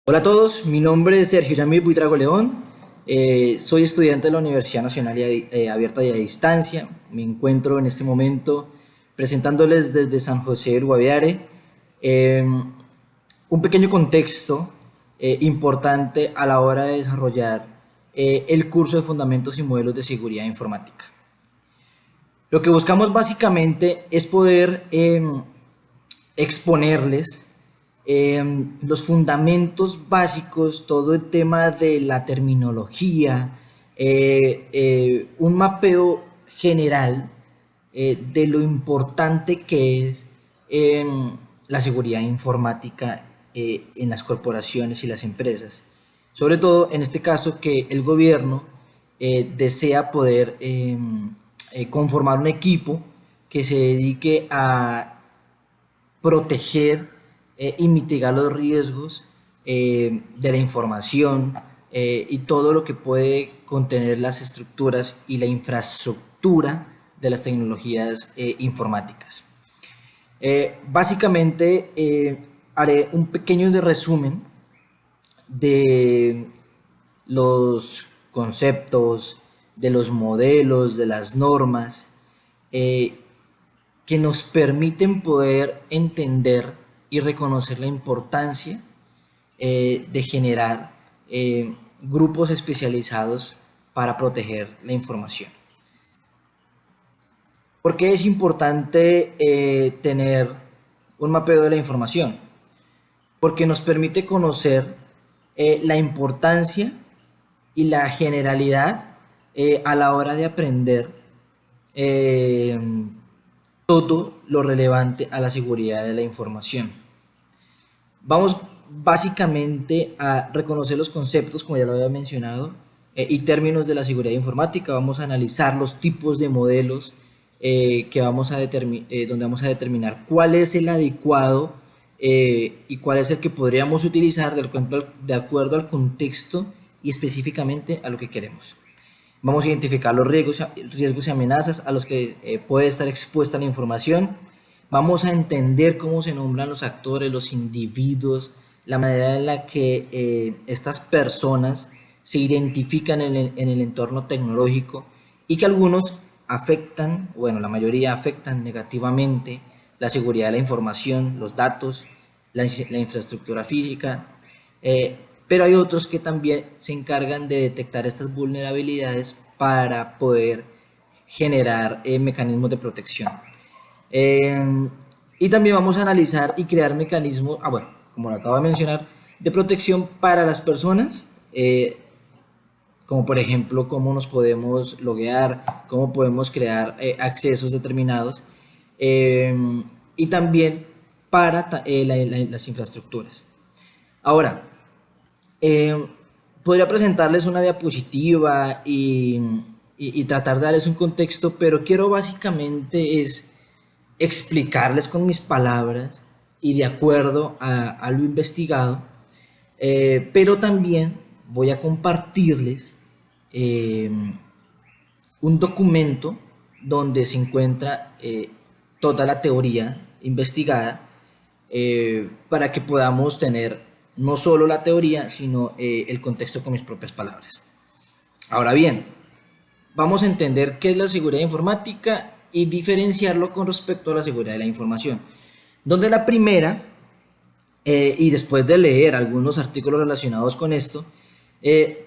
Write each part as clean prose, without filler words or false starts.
Hola a todos, mi nombre es Sergio Yamil Buitrago León, soy estudiante de la Universidad Nacional Abierta y a Distancia. Me encuentro en este momento presentándoles desde San José del Guaviare eh, un pequeño contexto importante a la hora de desarrollar el curso de Fundamentos y Modelos de Seguridad Informática. Lo que buscamos básicamente es poder exponerles los fundamentos básicos, todo el tema de la terminología, un mapeo general de lo importante que es la seguridad informática en las corporaciones y las empresas. Sobre todo en este caso que el gobierno desea poder conformar un equipo que se dedique a proteger y mitigar los riesgos de la información y todo lo que puede contener las estructuras y la infraestructura de las tecnologías informáticas. Básicamente haré un pequeño resumen de los conceptos, de los modelos, de las normas que nos permiten poder entender y reconocer la importancia de generar grupos especializados para proteger la información. ¿Por qué es importante tener un mapeo de la información? Porque nos permite conocer la importancia y la generalidad a la hora de aprender todo lo relevante a la seguridad de la información. Vamos básicamente a reconocer los conceptos, como ya lo había mencionado, y términos de la seguridad informática. Vamos a analizar los tipos de modelos donde vamos a determinar cuál es el adecuado y cuál es el que podríamos utilizar de acuerdo al contexto y específicamente a lo que queremos. Vamos a identificar los riesgos y amenazas a los que puede estar expuesta la información. Vamos a entender cómo se nombran los actores, los individuos, la manera en la que estas personas se identifican en el entorno tecnológico y que algunos afectan, bueno, la mayoría afectan negativamente la seguridad de la información, los datos, la infraestructura física, pero hay otros que también se encargan de detectar estas vulnerabilidades para poder generar mecanismos de protección. Y también vamos a analizar y crear mecanismos, como lo acabo de mencionar, de protección para las personas, como por ejemplo cómo nos podemos loguear, cómo podemos crear accesos determinados, y también para las infraestructuras. Ahora, podría presentarles una diapositiva y tratar de darles un contexto, pero quiero básicamente explicarles con mis palabras y de acuerdo a lo investigado, pero también voy a compartirles un documento donde se encuentra toda la teoría investigada para que podamos tener no solo la teoría, sino el contexto con mis propias palabras. Ahora bien, vamos a entender qué es la seguridad informática y diferenciarlo con respecto a la seguridad de la información. Donde la primera, y después de leer algunos artículos relacionados con esto,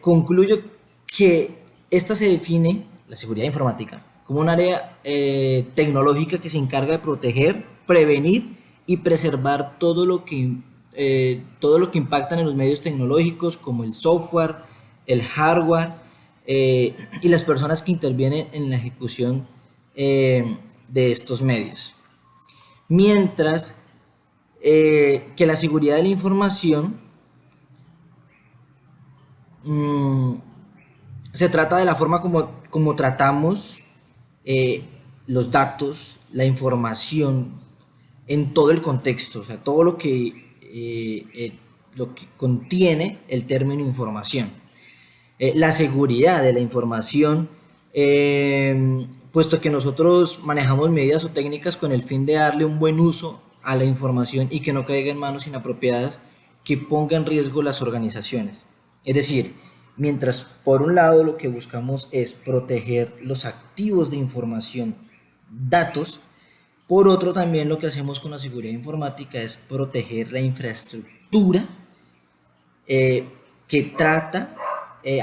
concluyo que esta se define, la seguridad informática, como un área tecnológica que se encarga de proteger, prevenir y preservar todo lo que impactan en los medios tecnológicos, como el software, el hardware y las personas que intervienen en la ejecución de estos medios. Mientras que la seguridad de la información se trata de la forma como tratamos los datos, la información en todo el contexto, o sea, todo lo que contiene el término información. La seguridad de la información, puesto que nosotros manejamos medidas o técnicas con el fin de darle un buen uso a la información y que no caiga en manos inapropiadas que ponga en riesgo las organizaciones. Es decir, mientras por un lado lo que buscamos es proteger los activos de información, datos, por otro también lo que hacemos con la seguridad informática es proteger la infraestructura eh, que trata,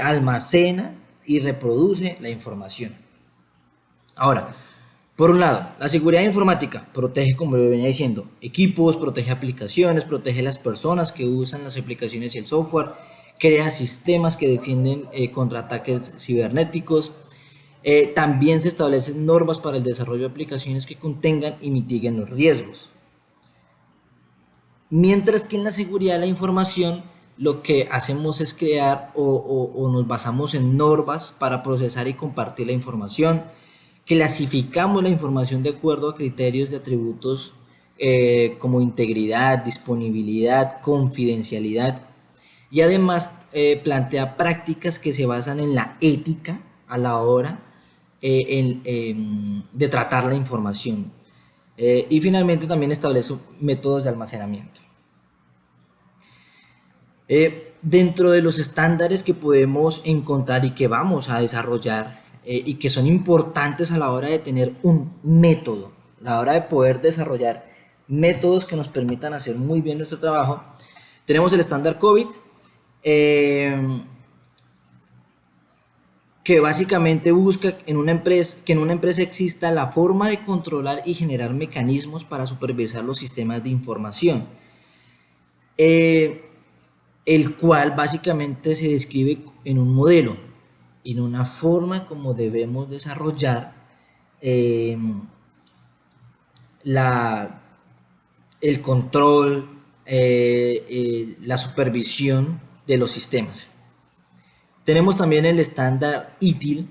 almacena y reproduce la información. Ahora, por un lado, la seguridad informática protege, como lo venía diciendo, equipos, protege aplicaciones, protege las personas que usan las aplicaciones y el software, crea sistemas que defienden contra ataques cibernéticos. También se establecen normas para el desarrollo de aplicaciones que contengan y mitiguen los riesgos. Mientras que en la seguridad de la información lo que hacemos es crear o nos basamos en normas para procesar y compartir la información. Clasificamos la información de acuerdo a criterios de atributos como integridad, disponibilidad, confidencialidad, y además plantea prácticas que se basan en la ética a la hora de tratar la información. Y finalmente también establece métodos de almacenamiento. Dentro de los estándares que podemos encontrar y que vamos a desarrollar y que son importantes a la hora de tener un método, a la hora de poder desarrollar métodos que nos permitan hacer muy bien nuestro trabajo, tenemos el estándar COVID, que básicamente busca que en una empresa exista la forma de controlar y generar mecanismos para supervisar los sistemas de información, el cual básicamente se describe en un modelo, en una forma como debemos desarrollar el control, la supervisión de los sistemas. Tenemos también el estándar ITIL,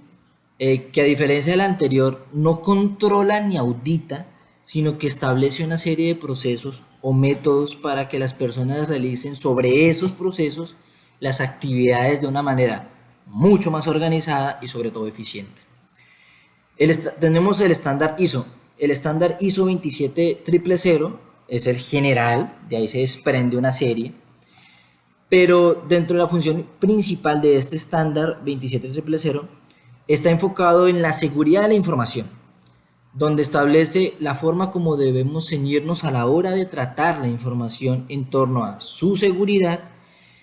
que a diferencia del anterior no controla ni audita, sino que establece una serie de procesos o métodos para que las personas realicen sobre esos procesos las actividades de una manera mucho más organizada y sobre todo eficiente. Tenemos el estándar ISO. El estándar ISO 27000 es el general, de ahí se desprende una serie, pero dentro de la función principal de este estándar 27000 está enfocado en la seguridad de la información, donde establece la forma como debemos ceñirnos a la hora de tratar la información en torno a su seguridad,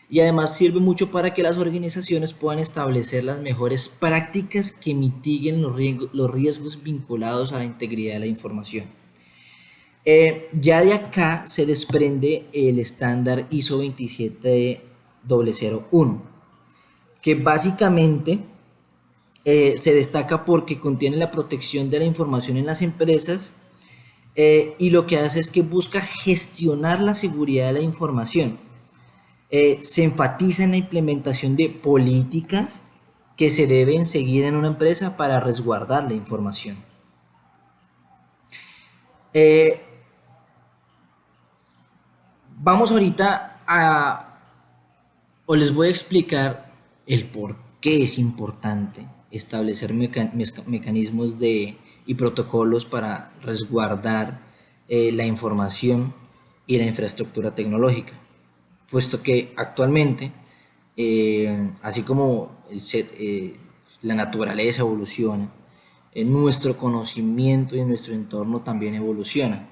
y además sirve mucho para que las organizaciones puedan establecer las mejores prácticas que mitiguen los riesgos vinculados a la integridad de la información. Ya de acá se desprende el estándar ISO 27001, que básicamente se destaca porque contiene la protección de la información en las empresas, y lo que hace es que busca gestionar la seguridad de la información. Se enfatiza en la implementación de políticas que se deben seguir en una empresa para resguardar la información. Vamos ahorita les voy a explicar el por qué es importante establecer mecanismos y protocolos para resguardar la información y la infraestructura tecnológica, puesto que actualmente, así como la naturaleza evoluciona, nuestro conocimiento y nuestro entorno también evoluciona,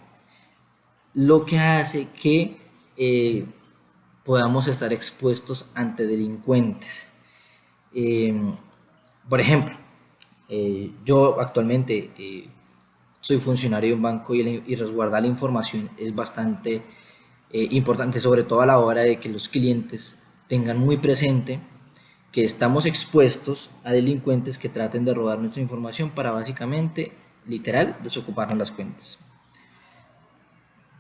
lo que hace que podamos estar expuestos ante delincuentes. Por ejemplo, yo actualmente soy funcionario de un banco y resguardar la información es bastante importante, sobre todo a la hora de que los clientes tengan muy presente que estamos expuestos a delincuentes que traten de robar nuestra información para básicamente, literal, desocuparnos las cuentas.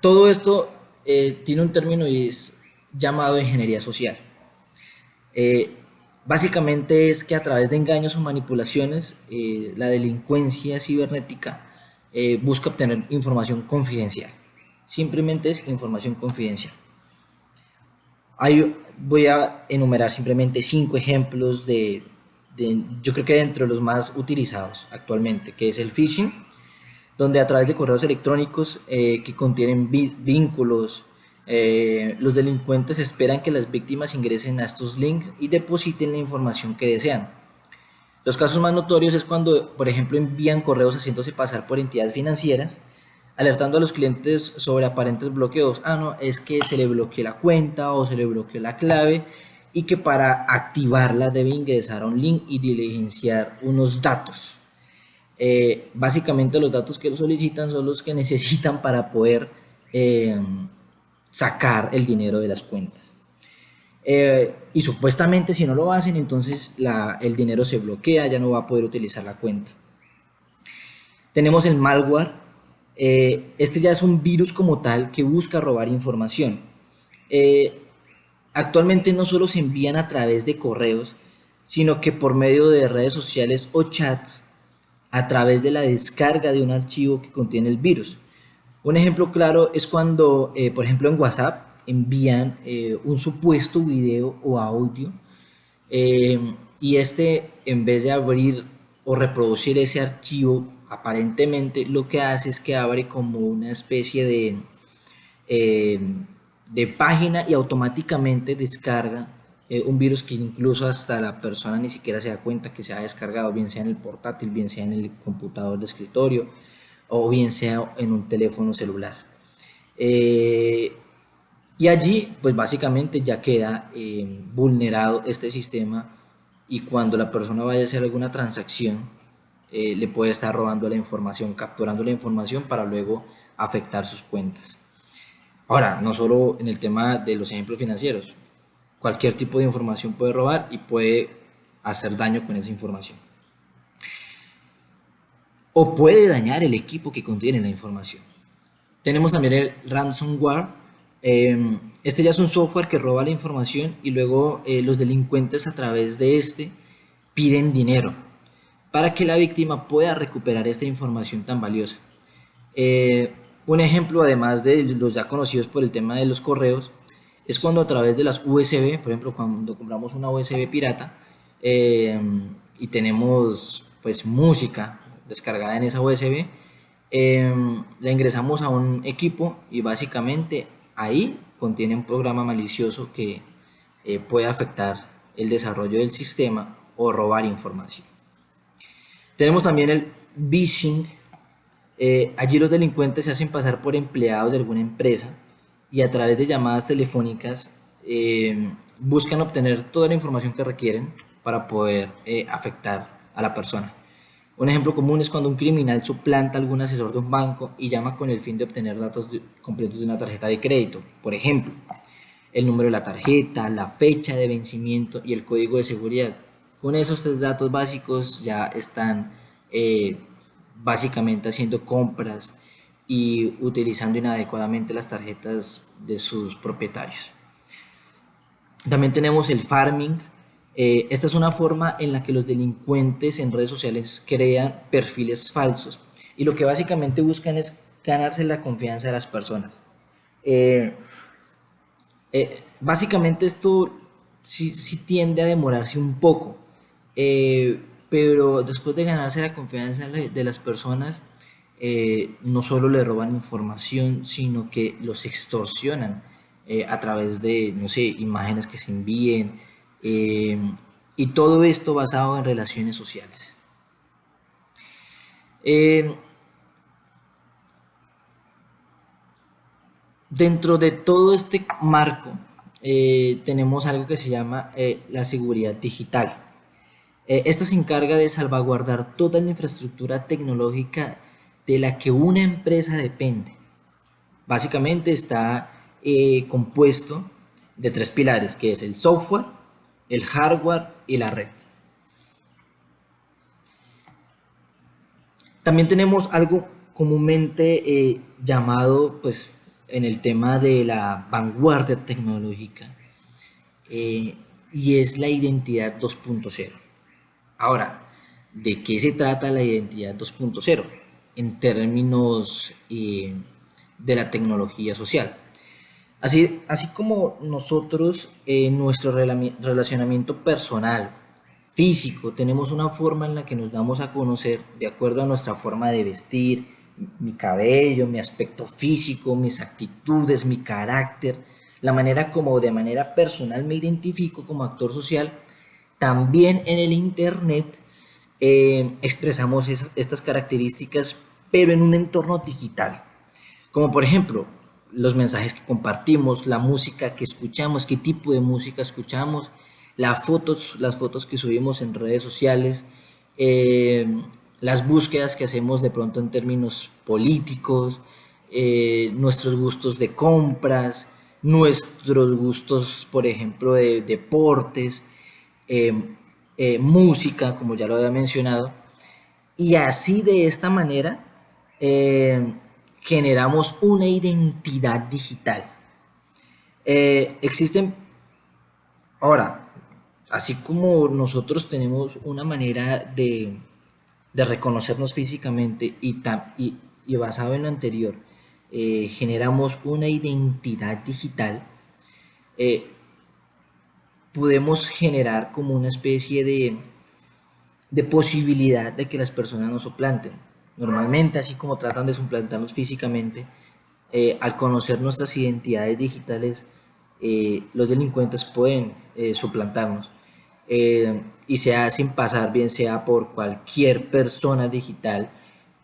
Todo esto tiene un término y es llamado ingeniería social. Básicamente es que a través de engaños o manipulaciones, la delincuencia cibernética busca obtener información confidencial. Simplemente es información confidencial. Voy a enumerar simplemente 5 ejemplos yo creo que dentro de los más utilizados actualmente, que es el phishing, donde a través de correos electrónicos que contienen vínculos Los delincuentes esperan que las víctimas ingresen a estos links y depositen la información que desean. Los casos más notorios es cuando, por ejemplo, envían correos haciéndose pasar por entidades financieras, alertando a los clientes sobre aparentes bloqueos. Ah, no, es que se le bloqueó la cuenta o se le bloqueó la clave y que para activarla debe ingresar a un link y diligenciar unos datos. Básicamente los datos que lo solicitan son los que necesitan para poder sacar el dinero de las cuentas. Y supuestamente si no lo hacen, entonces el dinero se bloquea, ya no va a poder utilizar la cuenta. Tenemos el malware. Este ya es un virus como tal que busca robar información. Actualmente no solo se envían a través de correos, sino que por medio de redes sociales o chats, a través de la descarga de un archivo que contiene el virus. Un ejemplo claro es cuando, por ejemplo, en WhatsApp envían un supuesto video o audio y este, en vez de abrir o reproducir ese archivo, aparentemente lo que hace es que abre como una especie de página y automáticamente descarga un virus que incluso hasta la persona ni siquiera se da cuenta que se ha descargado, bien sea en el portátil, bien sea en el computador de escritorio o bien sea en un teléfono celular. Y allí pues básicamente ya queda vulnerado este sistema y cuando la persona vaya a hacer alguna transacción le puede estar robando la información, capturando la información para luego afectar sus cuentas. Ahora, no solo en el tema de los ejemplos financieros, cualquier tipo de información puede robar y puede hacer daño con esa información. O puede dañar el equipo que contiene la información. Tenemos también el ransomware. Este ya es un software que roba la información y luego los delincuentes a través de este piden dinero para que la víctima pueda recuperar esta información tan valiosa. Un ejemplo, además de los ya conocidos por el tema de los correos, es cuando a través de las USB, por ejemplo, cuando compramos una USB pirata y tenemos pues música descargada en esa USB, la ingresamos a un equipo y básicamente ahí contiene un programa malicioso que puede afectar el desarrollo del sistema o robar información. Tenemos también el phishing. Allí los delincuentes se hacen pasar por empleados de alguna empresa y a través de llamadas telefónicas buscan obtener toda la información que requieren para poder afectar a la persona. Un ejemplo común es cuando un criminal suplanta a algún asesor de un banco y llama con el fin de obtener datos completos de una tarjeta de crédito. Por ejemplo, el número de la tarjeta, la fecha de vencimiento y el código de seguridad. Con esos 3 datos básicos ya están básicamente haciendo compras y utilizando inadecuadamente las tarjetas de sus propietarios. También tenemos el farming. Esta es una forma en la que los delincuentes en redes sociales crean perfiles falsos y lo que básicamente buscan es ganarse la confianza de las personas. Básicamente esto sí tiende a demorarse un poco, pero después de ganarse la confianza de las personas, no solo le roban información, sino que los extorsionan a través de, no sé, imágenes que se envíen, y todo esto basado en relaciones sociales. Dentro de todo este marco tenemos algo que se llama la seguridad digital. Esta se encarga de salvaguardar toda la infraestructura tecnológica de la que una empresa depende. Básicamente está compuesto de 3 pilares, que es el software, el hardware y la red. También tenemos algo comúnmente llamado, pues, en el tema de la vanguardia tecnológica, y es la identidad 2.0. Ahora, ¿de qué se trata la identidad 2.0 en términos de la tecnología social? Así como nosotros en nuestro relacionamiento personal, físico, tenemos una forma en la que nos damos a conocer de acuerdo a nuestra forma de vestir, mi cabello, mi aspecto físico, mis actitudes, mi carácter, la manera como de manera personal me identifico como actor social, también en el Internet expresamos estas características, pero en un entorno digital. Como por ejemplo, los mensajes que compartimos, la música que escuchamos, qué tipo de música escuchamos, las fotos que subimos en redes sociales, eh, las búsquedas que hacemos de pronto en términos políticos, nuestros gustos de compras, nuestros gustos, por ejemplo, de deportes, eh, música, como ya lo había mencionado, y así de esta manera eh, generamos una identidad digital. Existen, ahora, así como nosotros tenemos una manera de reconocernos físicamente y basado en lo anterior, generamos una identidad digital, eh, podemos generar como una especie de posibilidad de que las personas nos suplanten. Normalmente, así como tratan de suplantarnos físicamente, al conocer nuestras identidades digitales, los delincuentes pueden suplantarnos y se hacen pasar bien sea por cualquier persona digital,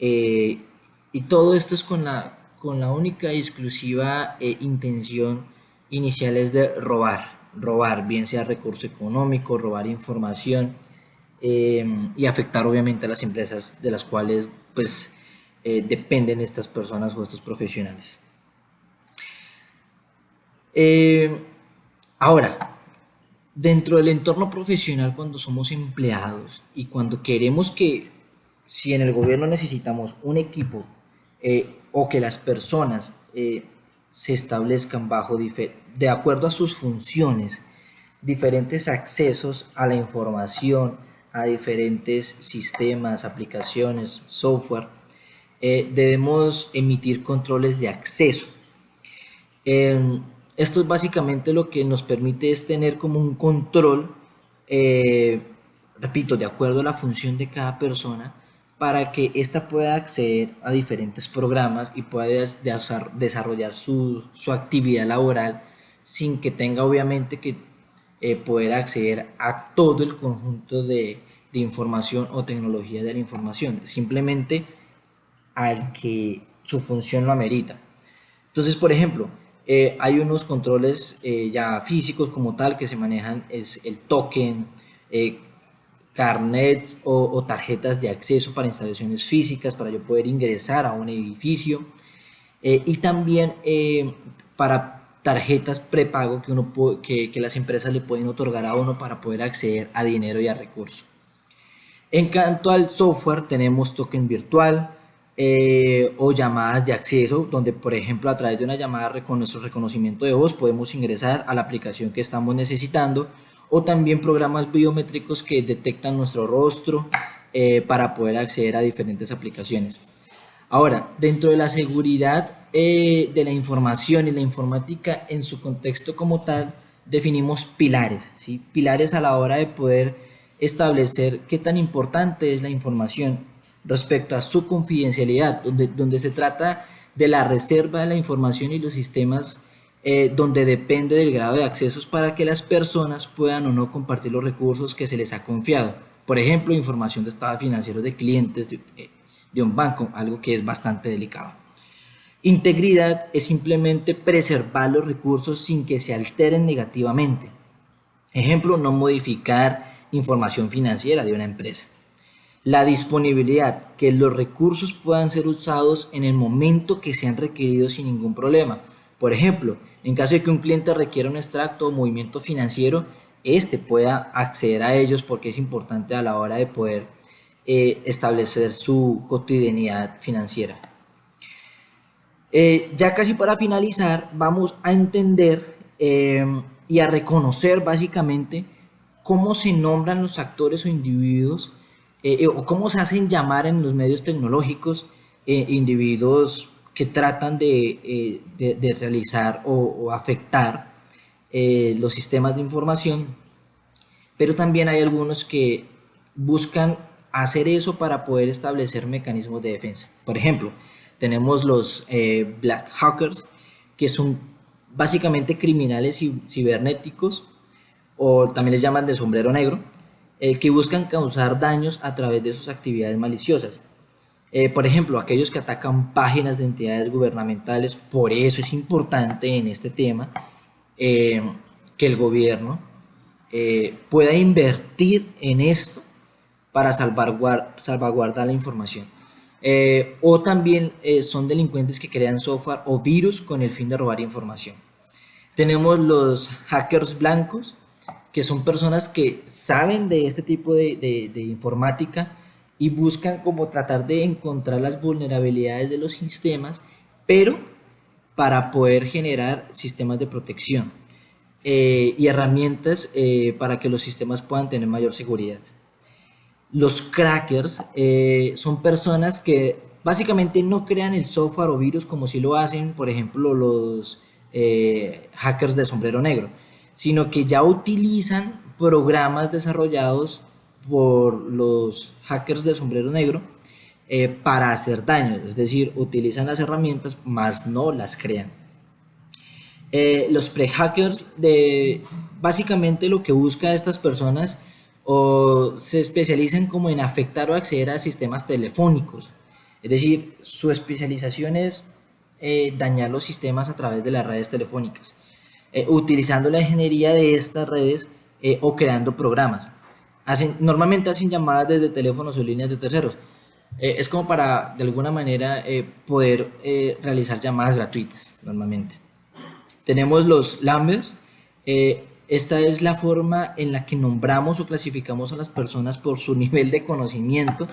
eh, y todo esto es con la única y exclusiva intención inicial es de robar, bien sea recurso económico, robar información, y afectar obviamente a las empresas de las cuales pues dependen estas personas o estos profesionales. Eh, Ahora, dentro del entorno profesional, cuando somos empleados y cuando queremos que, si en el gobierno necesitamos un equipo o que las personas se establezcan de acuerdo a sus funciones, diferentes accesos a la información, a diferentes sistemas, aplicaciones, software, debemos emitir controles de acceso. Esto es básicamente lo que nos permite es tener como un control, eh, repito, de acuerdo a la función de cada persona, para que ésta pueda acceder a diferentes programas y pueda desarrollar su actividad laboral sin que tenga obviamente que poder acceder a todo el conjunto de información o tecnología de la información, simplemente al que su función lo amerita. Entonces, por ejemplo, hay unos controles ya físicos como tal que se manejan, es el token, eh, carnets o tarjetas de acceso para instalaciones físicas, para yo poder ingresar a un edificio, y también para tarjetas prepago que las empresas le pueden otorgar a uno para poder acceder a dinero y a recursos. En cuanto al software, tenemos token virtual o llamadas de acceso, donde por ejemplo a través de una llamada con nuestro reconocimiento de voz podemos ingresar a la aplicación que estamos necesitando, o también programas biométricos que detectan nuestro rostro para poder acceder a diferentes aplicaciones. Ahora, dentro de la seguridad de la información y la informática en su contexto como tal, definimos pilares, ¿sí? Pilares a la hora de poder establecer qué tan importante es la información respecto a su confidencialidad, donde se trata de la reserva de la información y los sistemas donde depende del grado de accesos para que las personas puedan o no compartir los recursos que se les ha confiado. Por ejemplo, información de estados financieros de clientes de un banco, algo que es bastante delicado. Integridad es simplemente preservar los recursos sin que se alteren negativamente. Ejemplo, no modificar información financiera de una empresa. La disponibilidad, que los recursos puedan ser usados en el momento que sean requeridos sin ningún problema. Por ejemplo, en caso de que un cliente requiera un extracto o movimiento financiero, este pueda acceder a ellos porque es importante a la hora de poder establecer su cotidianidad financiera. Ya casi para finalizar, vamos a entender y a reconocer básicamente cómo se nombran los actores o individuos o cómo se hacen llamar en los medios tecnológicos individuos que tratan de realizar o afectar los sistemas de información, pero también hay algunos que buscan hacer eso para poder establecer mecanismos de defensa. Por ejemplo, Tenemos los black hackers, que son básicamente criminales cibernéticos, o también les llaman de sombrero negro, que buscan causar daños a través de sus actividades maliciosas. Por ejemplo, aquellos que atacan páginas de entidades gubernamentales. Por eso es importante en este tema que el gobierno pueda invertir en esto para salvaguardar la información. O también son delincuentes que crean software o virus con el fin de robar información. Tenemos los hackers blancos, que son personas que saben de este tipo de informática y buscan como tratar de encontrar las vulnerabilidades de los sistemas, pero para poder generar sistemas de protección y herramientas para que los sistemas puedan tener mayor seguridad. Los crackers son personas que básicamente no crean el software o virus como si lo hacen, por ejemplo, los hackers de sombrero negro, sino que ya utilizan programas desarrollados por los hackers de sombrero negro para hacer daño, es decir, utilizan las herramientas, más no las crean. Los pre-hackers, básicamente lo que busca estas personas o se especializan como en afectar o acceder a sistemas telefónicos, es decir, su especialización es dañar los sistemas a través de las redes telefónicas, utilizando la ingeniería de estas redes o creando programas. Normalmente hacen llamadas desde teléfonos o líneas de terceros. Es como para, de alguna manera, poder realizar llamadas gratuitas, normalmente. Tenemos los lambers. Esta es la forma en la que nombramos o clasificamos a las personas por su nivel de conocimiento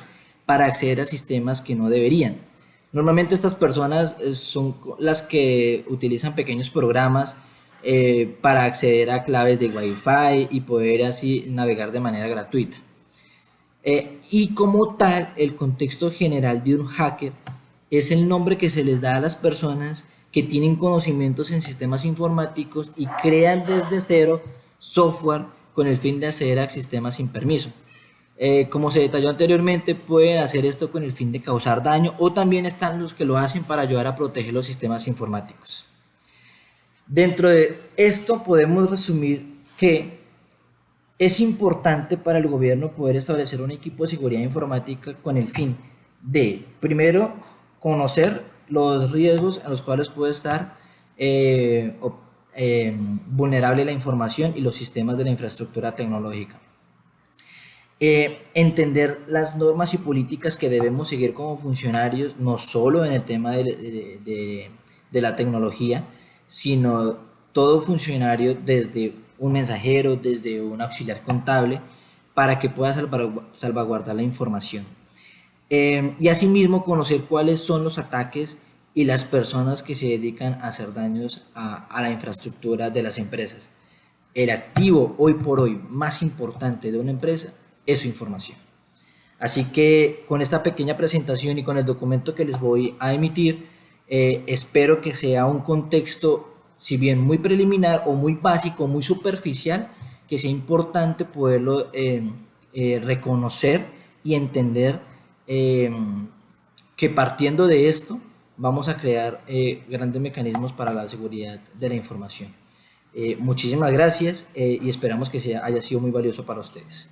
para acceder a sistemas que no deberían. Normalmente estas personas son las que utilizan pequeños programas para acceder a claves de Wi-Fi y poder así navegar de manera gratuita. Y como tal, el contexto general de un hacker es el nombre que se les da a las personas que tienen conocimientos en sistemas informáticos y crean desde cero software con el fin de acceder a sistemas sin permiso. Como se detalló anteriormente, pueden hacer esto con el fin de causar daño, o también están los que lo hacen para ayudar a proteger los sistemas informáticos. Dentro de esto podemos resumir que es importante para el gobierno poder establecer un equipo de seguridad informática con el fin de, primero, conocer los riesgos a los cuales puede estar vulnerable la información y los sistemas de la infraestructura tecnológica. Entender las normas y políticas que debemos seguir como funcionarios, no solo en el tema de la tecnología, sino todo funcionario, desde un mensajero, desde un auxiliar contable, para que pueda salvaguardar la información. Y asimismo conocer cuáles son los ataques y las personas que se dedican a hacer daños a la infraestructura de las empresas. El activo hoy por hoy más importante de una empresa es su información. Así que con esta pequeña presentación y con el documento que les voy a emitir, espero que sea un contexto, si bien muy preliminar o muy básico, muy superficial, que sea importante poderlo reconocer y entender que partiendo de esto vamos a crear grandes mecanismos para la seguridad de la información. Muchísimas gracias y esperamos que haya sido muy valioso para ustedes.